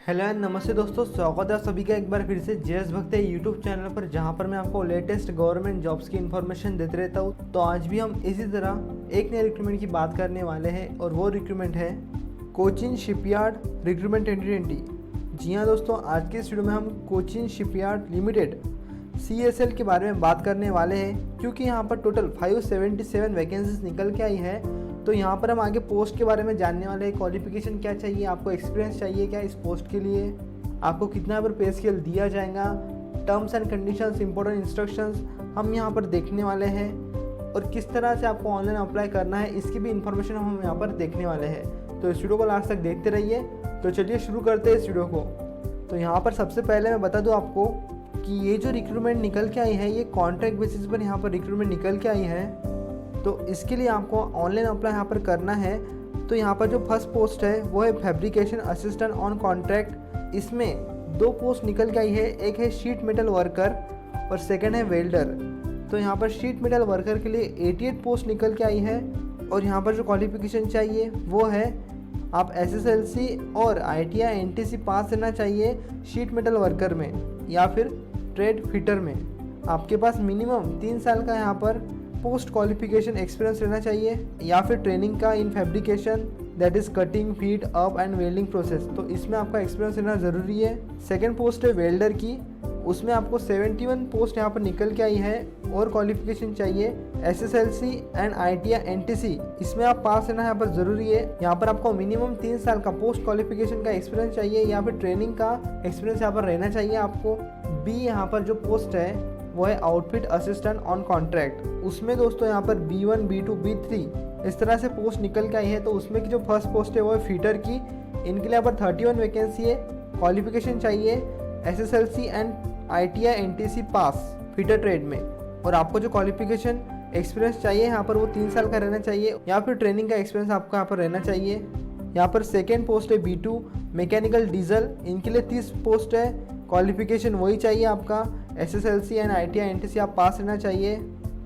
Hello and नमस्ते दोस्तों, स्वागत है आप सभी का एक बार फिर से जेएस भक्त यूट्यूब चैनल पर, जहां पर मैं आपको लेटेस्ट गवर्नमेंट जॉब्स की इन्फॉर्मेशन देते रहता हूं। तो आज भी हम इसी तरह एक नए रिक्रूटमेंट की बात करने वाले हैं और वो रिक्रूटमेंट है कोचिन शिपयार्ड रिक्रूटमेंट 2020। जी हाँ दोस्तों, आज के इस वीडियो में हम कोचिन शिपयार्ड लिमिटेड CSL के बारे में बात करने वाले हैं, क्योंकि यहाँ पर टोटल 577 वैकेंसीज निकल के आई है। तो यहाँ पर हम आगे पोस्ट के बारे में जानने वाले हैं। क्वालिफिकेशन क्या चाहिए, आपको एक्सपीरियंस चाहिए क्या इस पोस्ट के लिए, आपको कितना पर पे स्केल दिया जाएगा, terms and conditions, important instructions हम यहाँ पर देखने वाले हैं, और किस तरह से आपको ऑनलाइन अप्लाई करना है इसकी भी इंफॉर्मेशन हम यहाँ पर देखने वाले हैं। तो इस वीडियो को लास्ट तक देखते रहिए। तो चलिए शुरू करते हैं इस वीडियो को। तो यहाँ पर सबसे पहले मैं बता दूँ आपको कि ये जो रिक्रूटमेंट निकल के आई है, ये कॉन्ट्रैक्ट बेसिस पर यहाँ पर रिक्रूटमेंट निकल के आई है। तो इसके लिए आपको ऑनलाइन अप्लाई यहाँ पर करना है। तो यहाँ पर जो फर्स्ट पोस्ट है वो है फैब्रिकेशन असिस्टेंट ऑन कॉन्ट्रैक्ट। इसमें दो पोस्ट निकल के आई है, एक है शीट मेटल वर्कर और सेकंड है वेल्डर। तो यहाँ पर शीट मेटल वर्कर के लिए 88 पोस्ट निकल के आई है, और यहाँ पर जो क्वालिफिकेशन चाहिए वो है आप SSLC और ITI NTC पास रहना चाहिए शीट मेटल वर्कर में, या फिर ट्रेड फिटर में आपके पास मिनिमम 3 साल का यहाँ पर पोस्ट क्वालिफिकेशन एक्सपीरियंस रहना चाहिए, या फिर ट्रेनिंग का in fabrication, that is cutting, fit up and welding process. तो इसमें आपका एक्सपीरियंस रहना ज़रूरी है। सेकेंड पोस्ट है वेल्डर की, उसमें आपको 71 पोस्ट यहाँ पर निकल के आई है, और क्वालिफिकेशन चाहिए SSLC एंड ITI NTC, इसमें आप पास रहना यहाँ पर ज़रूरी है। यहाँ पर आपको मिनिमम 3 साल का पोस्ट क्वालिफिकेशन का एक्सपीरियंस चाहिए, या फिर ट्रेनिंग का एक्सपीरियंस यहाँ पर रहना चाहिए आपको। बी यहाँ पर जो पोस्ट है वो है आउटफिट असिस्टेंट ऑन कॉन्ट्रैक्ट। उसमें दोस्तों यहाँ पर B1 B2 B3 इस तरह से पोस्ट निकल के आई है। तो उसमें की जो फर्स्ट पोस्ट है वो है फीटर की। इनके लिए यहाँ पर 31 वैकेंसी है। क्वालिफिकेशन चाहिए SSLC and ITI NTC pass fitter trade में, और आपको जो क्वालिफिकेशन एक्सपीरियंस चाहिए यहाँ पर वो 3 साल का रहना चाहिए, या फिर ट्रेनिंग का एक्सपीरियंस आपको यहाँ पर रहना चाहिए। यहाँ पर सेकेंड पोस्ट है B2 मैकेनिकल डीजल। इनके लिए 30 पोस्ट है। क्वालिफिकेशन वही चाहिए आपका SSLC एंड ITI NTC आप पास रहना चाहिए।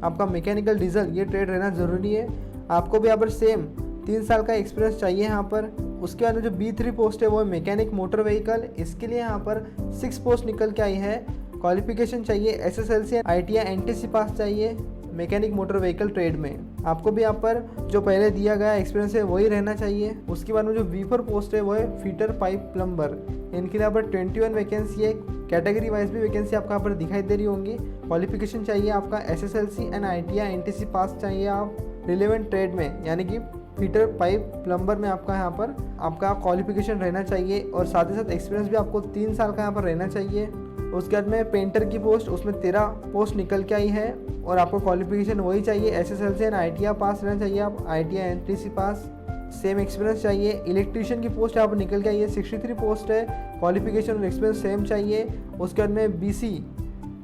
आपका मैकेनिकल डीजल ये ट्रेड रहना ज़रूरी है। आपको भी यहाँ पर सेम 3 साल का एक्सपीरियंस चाहिए यहाँ पर। उसके बाद में जो B3 पोस्ट है वो है मैकेनिक मोटर व्हीकल। इसके लिए यहाँ पर 6 पोस्ट निकल के आई है। क्वालिफिकेशन चाहिए SSLC एंड ITI NTC पास चाहिए मैकेनिक मोटर व्हीकल ट्रेड में। आपको भी यहाँ पर जो पहले दिया गया एक्सपीरियंस है वही रहना चाहिए। उसके बाद में जो B4 पोस्ट है वो है फीटर पाइप प्लम्बर। इनके लिए यहाँ पर 21 वैकेंसी है। कैटेगरी वाइज भी वैकेंसी आपको यहाँ पर दिखाई दे रही होंगी। क्वालिफिकेशन चाहिए आपका SSLC एंड ITI NTC पास चाहिए आप रिलेवेंट ट्रेड में, यानी कि फीटर पाइप प्लम्बर में आपका यहाँ पर आपका क्वालिफिकेशन रहना चाहिए, और साथ ही साथ एक्सपीरियंस भी आपको 3 साल का यहाँ पर रहना चाहिए। उसके बाद में पेंटर की पोस्ट, उसमें 13 पोस्ट निकल के आई है, और आपको क्वालिफिकेशन वही चाहिए SSLC एंड ITI पास रहना चाहिए आप ITI NTC पास, सेम एक्सपीरियंस चाहिए। इलेक्ट्रीशियन की पोस्ट यहाँ पर निकल के आई है, 63 पोस्ट है। क्वालिफिकेशन और एक्सपीरियंस सेम चाहिए। उसके बाद में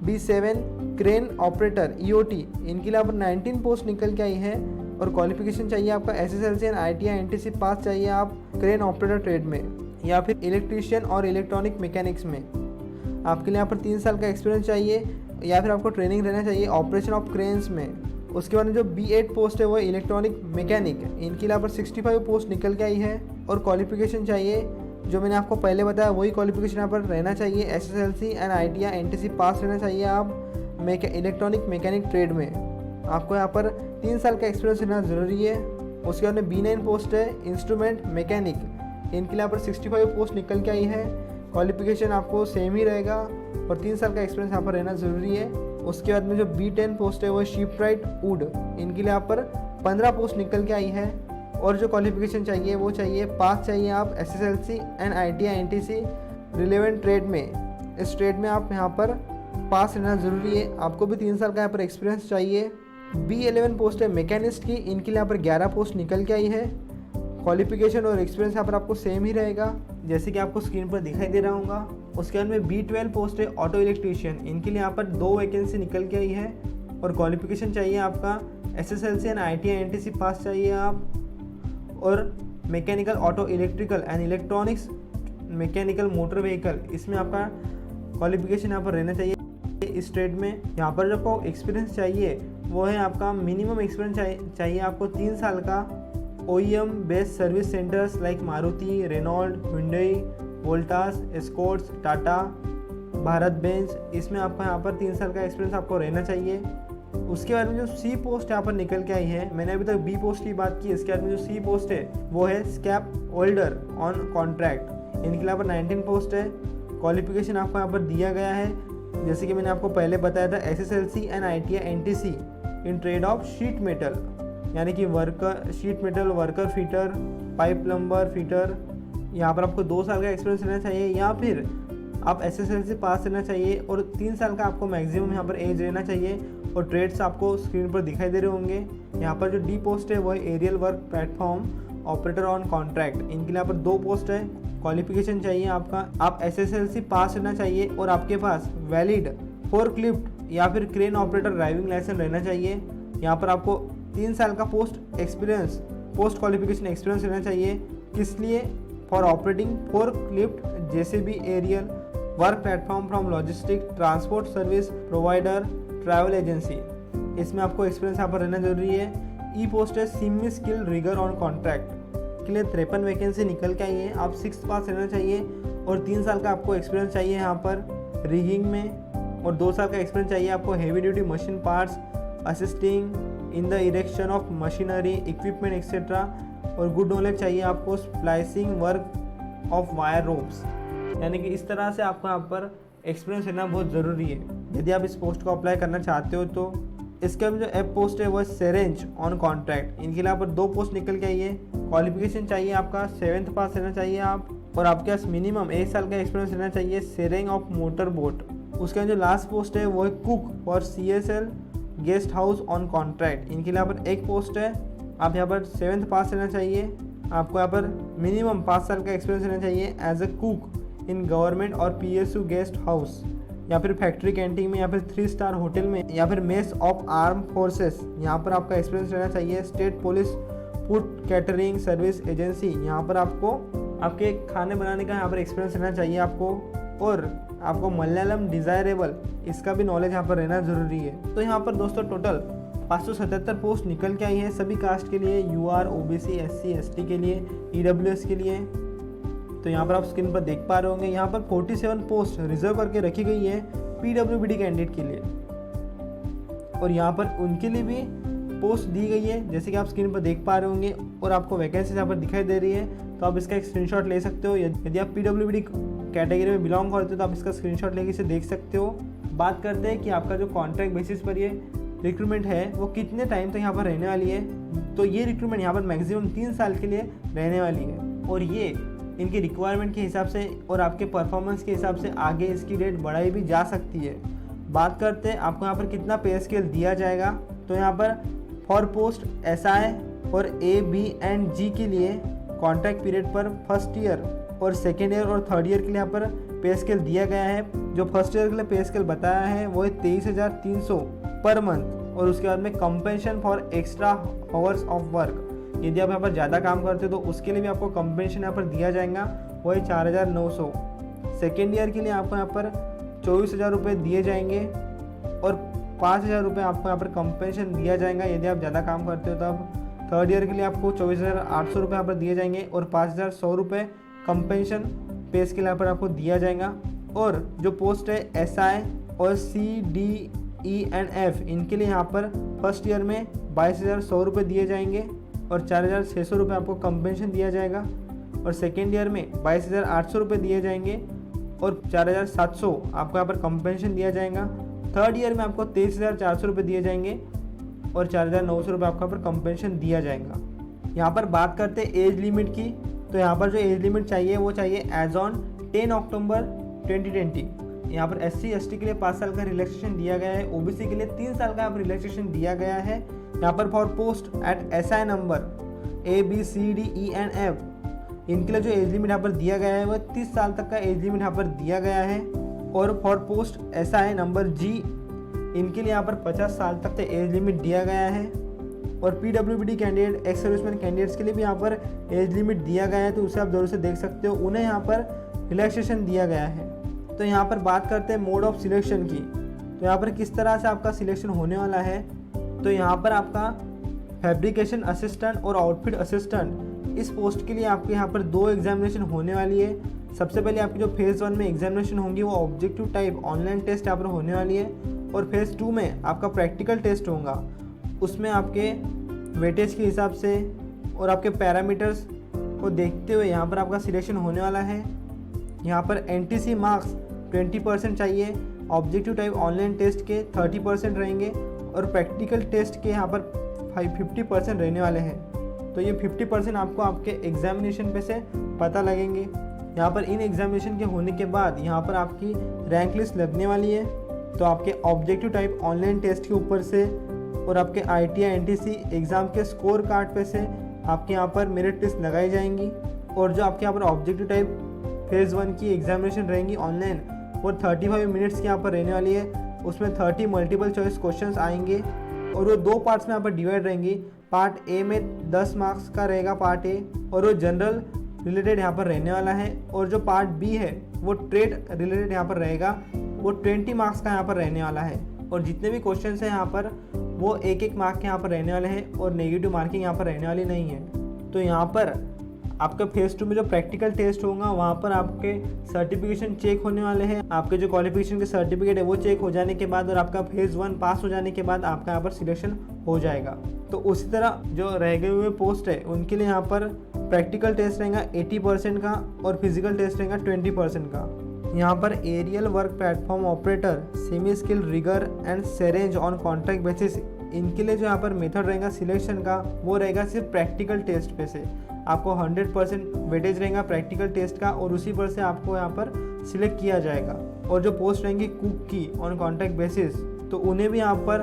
B7 क्रेन ऑपरेटर EOT, इनके लिए यहाँ पर 19 पोस्ट निकल के आई है, और क्वालिफिकेशन चाहिए आपका SSLC एंड ITI NTC पास चाहिए आप क्रेन ऑपरेटर ट्रेड में, या फिर इलेक्ट्रीशियन और इलेक्ट्रॉनिक मैकेनिक्स में। आपके लिए यहाँ पर 3 साल का एक्सपीरियंस चाहिए, या फिर आपको ट्रेनिंग रहना चाहिए ऑपरेशन ऑफ क्रेन्स में। उसके बाद में जो B8 पोस्ट है वो है इलेक्ट्रॉनिक मैकेनिक। इनके लिए यहाँ पर 65 पोस्ट निकल के आई है, और क्वालिफिकेशन चाहिए जो मैंने आपको पहले बताया वही क्वालिफिकेशन यहाँ पर रहना चाहिए SSLC एंड ITI NTC पास रहना चाहिए आप इलेक्ट्रॉनिक मैकेनिक ट्रेड में। आपको यहाँ पर 3 साल का एक्सपीरियंस रहना ज़रूरी है। उसके बाद में B9 पोस्ट है इंस्ट्रूमेंट मैकेनिक। इनके लिए यहाँ पर 65 पोस्ट निकल के आई है। क्वालिफिकेशन आपको सेम ही रहेगा, और 3 साल का एक्सपीरियंस यहाँ पर रहना ज़रूरी है। उसके बाद में जो B10 पोस्ट है वो शिपराइट वुड। इनके लिए यहाँ पर 15 पोस्ट निकल के आई है, और जो क्वालिफिकेशन चाहिए वो चाहिए पास चाहिए आप SSLC and ITI NTC relevant trade में। इस ट्रेड में आप यहाँ पर पास रहना ज़रूरी है। आपको भी 3 साल का यहाँ पर एक्सपीरियंस चाहिए। B11 पोस्ट है मैकेनिस्ट की। इनके लिए यहाँ पर 11 पोस्ट निकल के आई है। क्वालिफिकेशन और एक्सपीरियंस यहाँ पर आपको सेम ही रहेगा, जैसे कि आपको स्क्रीन पर दिखाई दे रहा होगा। उसके बाद में B12 पोस्ट है ऑटो इलेक्ट्रीशियन। इनके लिए यहाँ पर 2 वैकेंसी निकल के आई है, और क्वालिफिकेशन चाहिए आपका SSLC एंड ITI NTC पास चाहिए आप, और mechanical auto electrical and electronics mechanical motor vehicle, इसमें आपका क्वालिफिकेशन यहाँ पर रहना चाहिए इस ट्रेड में। यहाँ पर जो आपको एक्सपीरियंस चाहिए वो है आपका मिनिमम एक्सपीरियंस चाहिए आपको 3 साल का OEM based service centres like Maruti, Renault, Hyundai, Voltas, Escorts, Tata, Bharat Benz, इसमें आपको यहाँ पर 3 साल का एक्सपीरियंस आपको रहना चाहिए। उसके बाद में जो सी पोस्ट यहाँ पर निकल के आई है, मैंने अभी तक बी पोस्ट की बात की, इसके बाद में जो सी पोस्ट है वो है स्क्रैप होल्डर ऑन कॉन्ट्रैक्ट। इनके यहाँ पर 19 पोस्ट है। क्वालिफिकेशन आपको यहाँ पर दिया गया है, जैसे कि मैंने आपको पहले बताया था, SSLC and ITI NTC in trade off sheet metal, यानी कि worker sheet metal worker fitter, pipe plumber fitter. यहाँ पर आपको 2 साल का एक्सपीरियंस रहना चाहिए, या फिर आप SSLC पास रहना चाहिए और 3 साल का आपको मैक्सिमम यहाँ पर एज रहना चाहिए। और ट्रेड्स आपको स्क्रीन पर दिखाई दे रहे होंगे। यहाँ पर जो डी पोस्ट है वो है aerial work platform operator on contract. इनके लिए यहाँ पर 2 पोस्ट है। क्वालिफिकेशन चाहिए आपका, आप SSLC पास रहना चाहिए और आपके पास वैलिड फोर्कलिफ्ट या फिर क्रेन ऑपरेटर ड्राइविंग लाइसेंस रहना चाहिए। यहाँ पर आपको 3 साल का पोस्ट क्वालिफिकेशन एक्सपीरियंस रहना चाहिए। किस लिए? For operating forklift, JCB, aerial work platform from logistic transport service provider travel agency. इसमें आपको एक्सपीरियंस यहाँ पर रहना जरूरी है। ई पोस्ट है semi skill rigger on contract के लिए 53 वैकेंसी निकल के आई है। आप 6th पास रहना चाहिए और 3 साल का आपको एक्सपीरियंस चाहिए यहाँ पर रिगिंग में, और 2 साल का एक्सपीरियंस चाहिए आपको heavy duty machine parts, assisting in the erection of machinery equipment etcetera, और गुड नॉलेज चाहिए आपको splicing work of wire ropes. यानी कि इस तरह से आपको यहाँ पर एक्सपीरियंस रहना बहुत ज़रूरी है यदि आप इस पोस्ट को अप्लाई करना चाहते हो। तो इसके जो एप पोस्ट है वो है सेरेंज ऑन कॉन्ट्रैक्ट। इनके लिए यहाँ पर 2 पोस्ट निकल के आई है। क्वालिफिकेशन चाहिए आपका 7th पास रहना चाहिए आप, और आपके पास मिनिमम 1 साल का एक्सपीरियंस रहना चाहिए सेरिंग ऑफ मोटर बोट। उसका जो लास्ट पोस्ट है वो है cook for CSL guest house on contract. इनके लिए यहाँ पर 1 पोस्ट है। आप यहाँ पर 7th पास रहना चाहिए, आपको यहाँ पर मिनिमम 5 साल का एक्सपीरियंस रहना चाहिए as a cook in government और PSU गेस्ट हाउस, या फिर फैक्ट्री कैंटीन में, या फिर 3 स्टार होटल में, या फिर मेस ऑफ आर्म फोर्सेस। यहाँ पर आपका एक्सपीरियंस रहना चाहिए। State police food catering service agency, यहाँ पर आपको आपके खाने बनाने का यहाँ पर एक्सपीरियंस रहना चाहिए आपको, और आपको मलयालम डिज़ायरेबल, इसका भी नॉलेज यहाँ पर रहना ज़रूरी है। तो यहाँ पर दोस्तों टोटल 577 पोस्ट निकल के आई है सभी कास्ट के लिए, UR, OBC, SC, ST के लिए, EWS के लिए। तो यहाँ पर आप स्क्रीन पर देख पा रहे होंगे, यहाँ पर 47 पोस्ट रिजर्व करके रखी गई है PWBD कैंडिडेट के लिए, और यहाँ पर उनके लिए भी पोस्ट दी गई है जैसे कि आप स्क्रीन पर देख पा रहे होंगे, और आपको वैकेंसी यहाँ पर दिखाई दे रही है। तो आप इसका एक स्क्रीनशॉट ले सकते हो। यदि आप PWBD कैटेगरी में बिलोंग करते हो तो आप इसका स्क्रीनशॉट लेके इसे देख सकते हो। बात करते हैं कि आपका जो कॉन्ट्रैक्ट बेसिस पर ये रिक्रूटमेंट है वो कितने टाइम तक यहाँ पर रहने वाली है। तो ये रिक्रूटमेंट यहाँ पर मैक्सिमम 3 साल के लिए रहने वाली है, और ये इनकी रिक्वायरमेंट के हिसाब से और आपके परफॉर्मेंस के हिसाब से आगे इसकी डेट बढ़ाई भी जा सकती है। बात करते हैं आपको यहाँ पर कितना पे स्केल दिया जाएगा। तो यहाँ पर फॉर पोस्ट SI और A, B एंड G के लिए कॉन्ट्रैक्ट पीरियड पर 1st ईयर और 2nd ईयर और 3rd ईयर के लिए यहाँ पर पे स्केल दिया गया है। जो 1st ईयर के लिए पे स्केल बताया है वो है 23,300 पर मंथ, और उसके बाद में compensation for extra hours of work. यदि आप यहाँ पर ज़्यादा काम करते हो तो उसके लिए भी आपको कंपेंशन यहाँ पर दिया जाएगा, वो है 4,900। 2nd ईयर के लिए आपको यहाँ पर 24,000 रुपये दिए जाएंगे, और 5,000 रुपये आपको यहाँ पर कंपेंशन दिया जाएगा यदि आप ज़्यादा काम करते हो तब। 3rd ईयर के लिए आपको 24,800 रुपये यहाँ पर दिए जाएंगे, और 5,100 रुपये कंपेंशन पे स्केल यहाँ पर आपको दिया जाएगा। और जो पोस्ट है SI और C, D, E and F, इनके लिए यहाँ पर 1st ईयर में 22,100 रुपये दिए जाएंगे, और 4,600 रुपये आपको कंपेंशन दिया जाएगा, और 2nd ईयर में 22,800 रुपये दिए जाएंगे, और 4,700 आपको यहाँ पर कंपेंशन दिया जाएगा। 3rd ईयर में आपको 23,400 रुपये दिए जाएंगे, और 4,900 रुपये आपको यहाँ पर कंपेंशन दिया जाएगा। यहाँ पर बात करते हैं एज लिमिट की। तो यहाँ पर जो एज लिमिट चाहिए वो चाहिए एज ऑन 10 अक्टूबर 2020। यहाँ पर SC ST के लिए 5 साल का रिलैक्सेशन दिया गया है, OBC के लिए 3 साल का रिलैक्सेशन दिया गया है। यहाँ पर for post at SI number A, B, C, D, E and F, इनके लिए जो एज लिमिट यहाँ पर दिया गया है वो 30 साल तक का एज लिमिट यहाँ पर दिया गया है। और for post SI number G, इनके लिए यहाँ पर 50 साल तक का एज लिमिट दिया गया है। और PWBD candidate, ex serviceman candidates के लिए भी यहाँ पर एज लिमिट दिया गया है, तो उसे आप जरूर से देख सकते हो, उन्हें यहाँ पर रिलैक्सेशन दिया गया है। तो यहाँ पर बात करते हैं मोड ऑफ सिलेक्शन की। तो यहाँ पर किस तरह से आपका सिलेक्शन होने वाला है। तो यहाँ पर आपका फैब्रिकेशन असिस्टेंट और आउटफिट असिस्टेंट, इस पोस्ट के लिए आपके यहाँ पर 2 एग्जामिनेशन होने वाली है। सबसे पहले आपकी जो फेज़ 1 में एग्जामिनेशन होंगी वो ऑब्जेक्टिव टाइप ऑनलाइन टेस्ट यहाँ पर होने वाली है, और फेज़ 2 में आपका प्रैक्टिकल टेस्ट होगा। उसमें आपके वेटेज के हिसाब से और आपके पैरामीटर्स को देखते हुए यहाँ पर आपका सिलेक्शन होने वाला है। यहाँ पर NTC मार्क्स 20% चाहिए, ऑब्जेक्टिव टाइप ऑनलाइन टेस्ट के 30% रहेंगे और प्रैक्टिकल टेस्ट के यहाँ पर 50% रहने वाले हैं। तो ये 50% आपको आपके एग्जामिनेशन पे से पता लगेंगे। यहाँ पर इन एग्जामिनेशन के होने के बाद यहाँ पर आपकी रैंक लिस्ट लगने वाली है। तो आपके ऑब्जेक्टिव टाइप ऑनलाइन टेस्ट के ऊपर से और आपके ITI NTC एग्ज़ाम के स्कोर कार्ड पे से आपके यहाँ पर मेरिट लिस्ट लगाई जाएंगी। और जो आपके यहाँ पर ऑब्जेक्टिव टाइप फेज़ 1 की एग्जामिनेशन रहेंगी ऑनलाइन, वो 35 मिनट्स की यहाँ पर रहने वाली है। उसमें 30 मल्टीपल चॉइस क्वेश्चंस आएंगे और वो 2 पार्ट्स में यहाँ पर डिवाइड रहेंगी। पार्ट ए में 10 मार्क्स का रहेगा पार्ट ए, और वो जनरल रिलेटेड यहाँ पर रहने वाला है। और जो पार्ट बी है वो ट्रेड रिलेटेड यहाँ पर रहेगा, वो 20 मार्क्स का यहाँ पर रहने वाला है। और जितने भी क्वेश्चन हैं यहाँ पर वो 1-1 मार्क के यहाँ पर रहने वाले हैं और नेगेटिव मार्किंग यहाँ पर रहने वाली नहीं है। तो यहाँ पर आपका फेज़ 2 में जो प्रैक्टिकल टेस्ट होगा वहाँ पर आपके सर्टिफिकेशन चेक होने वाले हैं। आपके जो क्वालिफिकेशन के सर्टिफिकेट है वो चेक हो जाने के बाद और आपका फेज़ 1 पास हो जाने के बाद आपका यहाँ पर सिलेक्शन हो जाएगा। तो उसी तरह जो रह गए हुए पोस्ट है उनके लिए यहाँ पर प्रैक्टिकल टेस्ट रहेगा 80% का और फिजिकल टेस्ट रहेगा 20% का। यहाँ पर aerial work platform operator, semi skill rigger and serang on contract basis, इनके लिए जो यहाँ पर मेथड रहेगा सिलेक्शन का वो रहेगा सिर्फ प्रैक्टिकल टेस्ट पे से। आपको 100% वेटेज रहेगा प्रैक्टिकल टेस्ट का और उसी पर से आपको यहाँ पर सिलेक्ट किया जाएगा। और जो पोस्ट रहेंगी कुक की ऑन कॉन्ट्रैक्ट बेसिस, तो उन्हें भी यहाँ पर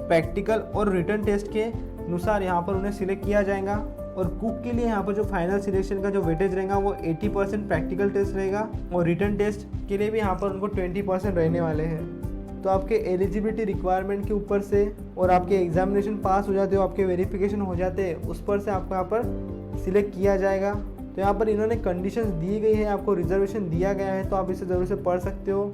प्रैक्टिकल और रिटर्न टेस्ट के अनुसार यहाँ पर उन्हें सिलेक्ट किया जाएगा। और कुक के लिए यहाँ पर जो फाइनल सिलेक्शन का जो वेटेज रहेगा वो 80% प्रैक्टिकल टेस्ट रहेगा और रिटर्न टेस्ट के लिए भी यहाँ पर उनको 20% रहने वाले हैं। तो आपके एलिजिबिलिटी रिक्वायरमेंट के ऊपर से और आपके एग्जामिनेशन पास हो जाते हो, आपके वेरिफिकेशन हो जाते हैं, उस पर से आपको यहाँ पर सिलेक्ट किया जाएगा। तो यहाँ पर इन्होंने कंडीशंस दी गई है, आपको रिजर्वेशन दिया गया है, तो आप इसे ज़रूर से पढ़ सकते हो।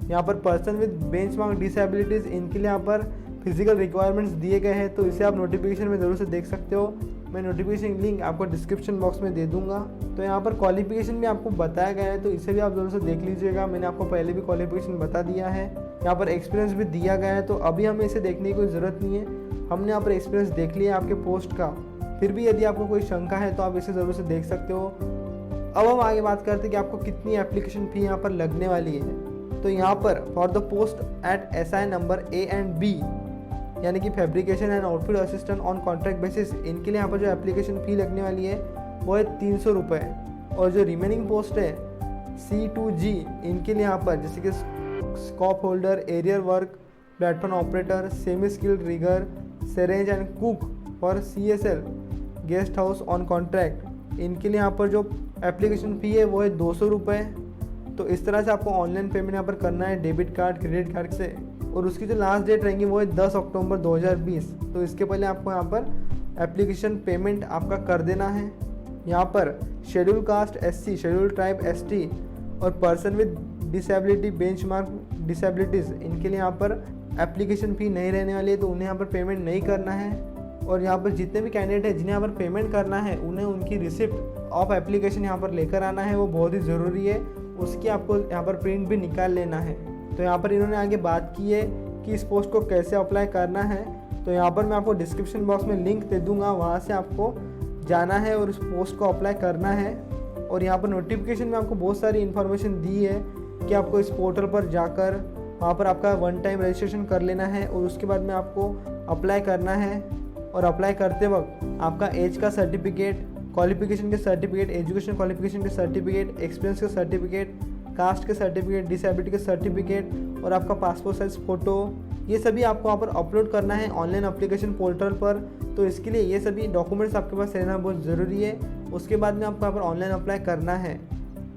यहाँ पर पर्सन विद बेंचमार्क डिसेबिलिटीज़, इनके लिए यहाँ पर फिजिकल रिक्वायरमेंट्स दिए गए हैं, तो इसे आप नोटिफिकेशन में ज़रूर से देख सकते हो। मैं नोटिफिकेशन लिंक आपको डिस्क्रिप्शन बॉक्स में दे दूंगा। तो यहाँ पर क्वालिफिकेशन भी आपको बताया गया है, तो इसे भी आप ज़रूर से देख लीजिएगा। मैंने आपको पहले भी क्वालिफिकेशन बता दिया है। यहाँ पर एक्सपीरियंस भी दिया गया है, तो अभी हमें इसे देखने की कोई ज़रूरत नहीं है। हमने यहाँ पर एक्सपीरियंस देख लिया आपके पोस्ट का। फिर भी यदि आपको कोई शंका है तो आप इसे ज़रूर से देख सकते हो। अब हम आगे बात करते हैं कि आपको कितनी एप्लीकेशन फ़ी यहाँ पर लगने वाली है। तो यहाँ पर for the post at SI number A and B, यानी कि fabrication and outfit assistant on contract basis, इनके लिए यहाँ पर जो एप्लीकेशन फ़ी लगने वाली है वो है 300 रुपये। और जो रिमेनिंग पोस्ट है C2G, इनके लिए यहाँ पर जैसे कि scaffolder, aerial work platform operator, semi skilled rigger, serang and cook for CSL guest house on contract, इनके लिए यहाँ पर जो एप्लीकेशन फ़ी है वो है 200 रुपये। तो इस तरह से आपको ऑनलाइन पेमेंट यहाँ पर करना है डेबिट कार्ड, क्रेडिट कार्ड से। और उसकी जो लास्ट डेट रहेंगी वो है 10 अक्टूबर 2020। तो इसके पहले आपको यहाँ पर एप्लीकेशन पेमेंट आपका कर देना है। यहाँ पर schedule caste SC, schedule tribe ST और person with disability benchmark disabilities, इनके लिए यहाँ पर एप्लीकेशन फ़ी नहीं रहने वाली है, तो उन्हें यहाँ पर पेमेंट नहीं करना है। और यहाँ पर जितने भी कैंडिडेट हैं जिन्हें यहाँ पर पेमेंट करना है उन्हें उनकी रिसिप्ट ऑफ एप्लीकेशन यहाँ पर लेकर आना है, वो बहुत ही ज़रूरी है। उसकी आपको यहाँ पर प्रिंट भी निकाल लेना है। तो यहाँ पर इन्होंने आगे बात की है कि इस पोस्ट को कैसे अप्लाई करना है। तो यहाँ पर मैं आपको डिस्क्रिप्शन बॉक्स में लिंक दे दूँगा, वहाँ से आपको जाना है और उस पोस्ट को अप्लाई करना है। और यहाँ पर नोटिफिकेशन में आपको बहुत सारी इन्फॉर्मेशन दी है कि आपको इस पोर्टल पर जाकर वहाँ पर आपका 1 टाइम रजिस्ट्रेशन कर लेना है और उसके बाद में आपको अप्लाई करना है। और अप्लाई करते वक्त आपका एज का सर्टिफिकेट, क्वालिफिकेशन के सर्टिफिकेट, एजुकेशन क्वालिफिकेशन के सर्टिफिकेट, एक्सपीरियंस के सर्टिफिकेट, कास्ट के सर्टिफिकेट, डिसेबिलिटी के सर्टिफिकेट और आपका पासपोर्ट साइज फ़ोटो, ये सभी आपको वहाँ पर अपलोड करना है ऑनलाइन एप्लीकेशन पोर्टल पर। तो इसके लिए ये सभी डॉक्यूमेंट्स आपके पास रहना बहुत ज़रूरी है। उसके बाद में आपको यहाँ पर ऑनलाइन अप्लाई करना है।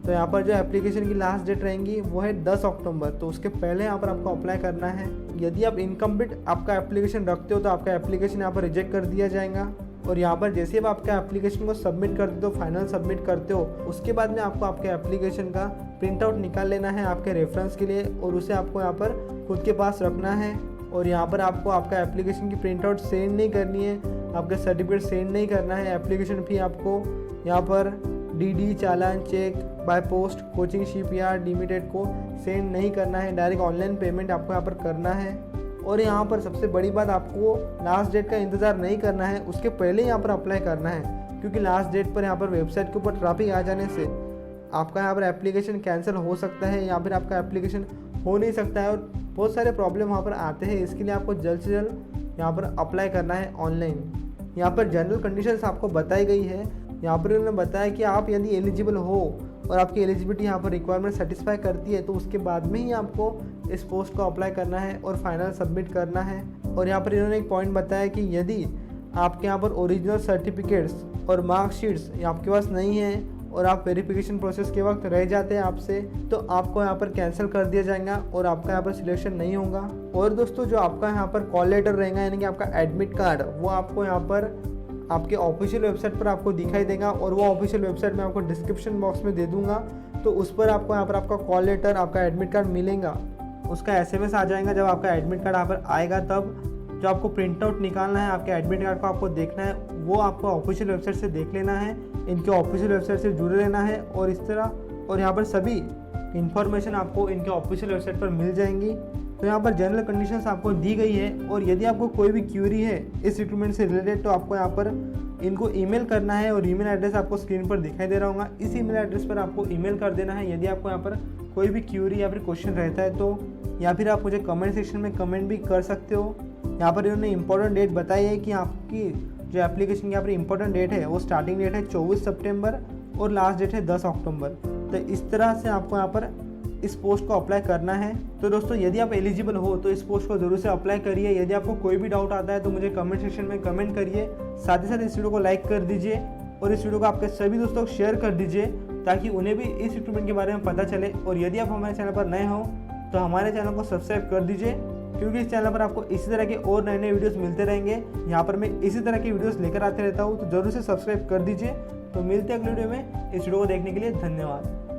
तो यहाँ पर जो एप्लीकेशन की लास्ट डेट रहेंगी वो है 10 अक्टूबर, तो उसके पहले यहाँ पर आपको अप्लाई करना है। यदि आप इनकम्प्लीट आपका एप्लीकेशन रखते हो तो आपका एप्लीकेशन यहाँ पर रिजेक्ट कर दिया जाएगा। और यहाँ पर जैसे आप आपका एप्लीकेशन को सबमिट करते हो, फाइनल सबमिट करते हो, उसके बाद में आपको आपके एप्लीकेशन का प्रिंट आउट निकाल लेना है आपके रेफरेंस के लिए और उसे आपको यहाँ पर खुद के पास रखना है। और यहाँ पर आपको आपका एप्लीकेशन की प्रिंट आउट सेंड नहीं करनी है, आपका सर्टिफिकेट सेंड नहीं करना है। एप्लीकेशन फ़ी आपको यहाँ पर DD चालान cheque by post Cochin shipyard limited को सेंड नहीं करना है, डायरेक्ट ऑनलाइन पेमेंट आपको यहाँ पर करना है। और यहाँ पर सबसे बड़ी बात, आपको लास्ट डेट का इंतज़ार नहीं करना है, उसके पहले यहाँ पर अप्लाई करना है, क्योंकि लास्ट डेट पर यहाँ पर वेबसाइट के ऊपर ट्रैफिक आ जाने से आपका यहाँ पर एप्लीकेशन कैंसिल हो सकता है या फिर आपका एप्लीकेशन हो नहीं सकता है और बहुत सारे प्रॉब्लम वहाँ पर आते हैं। इसके लिए आपको जल्द से जल्द यहाँ पर अप्लाई करना है ऑनलाइन। यहाँ पर जनरल कंडीशंस आपको बताई गई है। यहाँ पर उन्होंने बताया कि आप यदि एलिजिबल हो और आपकी एलिजिबिलिटी यहाँ पर रिक्वायरमेंट सेटिस्फाई करती है तो उसके बाद में ही आपको इस पोस्ट को अप्लाई करना है और फाइनल सबमिट करना है। और यहाँ पर इन्होंने एक पॉइंट बताया कि यदि आपके यहाँ पर ओरिजिनल सर्टिफिकेट्स और मार्कशीट्स आपके पास नहीं है और आप वेरिफिकेशन प्रोसेस के वक्त रह जाते हैं आपसे, तो आपको यहाँ पर कैंसिल कर दिया जाएगा और आपका यहाँ पर सिलेक्शन नहीं होगा। और दोस्तों, जो आपका यहाँ पर कॉल लेटर रहेगा यानी कि आपका एडमिट कार्ड, वो आपको यहाँ पर आपके ऑफिशियल वेबसाइट पर आपको दिखाई देगा और वो ऑफिशियल वेबसाइट में आपको डिस्क्रिप्शन बॉक्स में दे दूंगा, तो उस पर आपको यहाँ पर आपका कॉल लेटर, आपका एडमिट कार्ड मिलेगा। उसका SMS आ जाएगा। जब आपका एडमिट कार्ड यहाँ पर आएगा तब जो आपको प्रिंट आउट निकालना है, आपके एडमिट कार्ड को आपको देखना है, वो आपको ऑफिशियल वेबसाइट से देख लेना है, इनके ऑफिशियल वेबसाइट से जुड़े रहना है और इस तरह। और यहाँ पर सभी इन्फॉर्मेशन आपको इनके ऑफिशियल वेबसाइट पर मिल जाएंगी। तो यहाँ पर जनरल कंडीशंस आपको दी गई है और यदि आपको कोई भी क्यूरी है इस रिक्रूटमेंट से रिलेटेड तो आपको यहाँ पर इनको ईमेल करना है और ईमेल एड्रेस आपको स्क्रीन पर दिखाई दे रहा होगा। इस ईमेल एड्रेस पर आपको ईमेल कर देना है यदि आपको यहाँ पर कोई भी क्यूरी या फिर क्वेश्चन रहता है तो, या फिर आप मुझे कमेंट सेक्शन में कमेंट भी कर सकते हो। यहाँ पर इन्होंने इंपॉर्टेंट डेट बताई है कि आपकी जो एप्लीकेशन की यहाँ पर इंपॉर्टेंट डेट है वो स्टार्टिंग डेट है 24 सितंबर और लास्ट डेट है 10 अक्टूबर। तो इस तरह से आपको यहाँ पर इस पोस्ट को अप्लाई करना है। तो दोस्तों, यदि आप एलिजिबल हो तो इस पोस्ट को जरूर से अप्लाई करिए। यदि आपको कोई भी डाउट आता है तो मुझे कमेंट सेक्शन में कमेंट करिए। साथ ही साथ इस वीडियो को लाइक कर दीजिए और इस वीडियो को आपके सभी दोस्तों को शेयर कर दीजिए ताकि उन्हें भी इस रिक्रूटमेंट के बारे में पता चले। और यदि आप हमारे चैनल पर नए हो तो हमारे चैनल को सब्सक्राइब कर दीजिए, क्योंकि इस चैनल पर आपको इसी तरह के और नए नए वीडियोस मिलते रहेंगे। यहाँ पर मैं इसी तरह के वीडियोस लेकर आते रहता हूँ, तो जरूर से सब्सक्राइब कर दीजिए। तो मिलते हैं अगले वीडियो में। इस वीडियो को देखने के लिए धन्यवाद।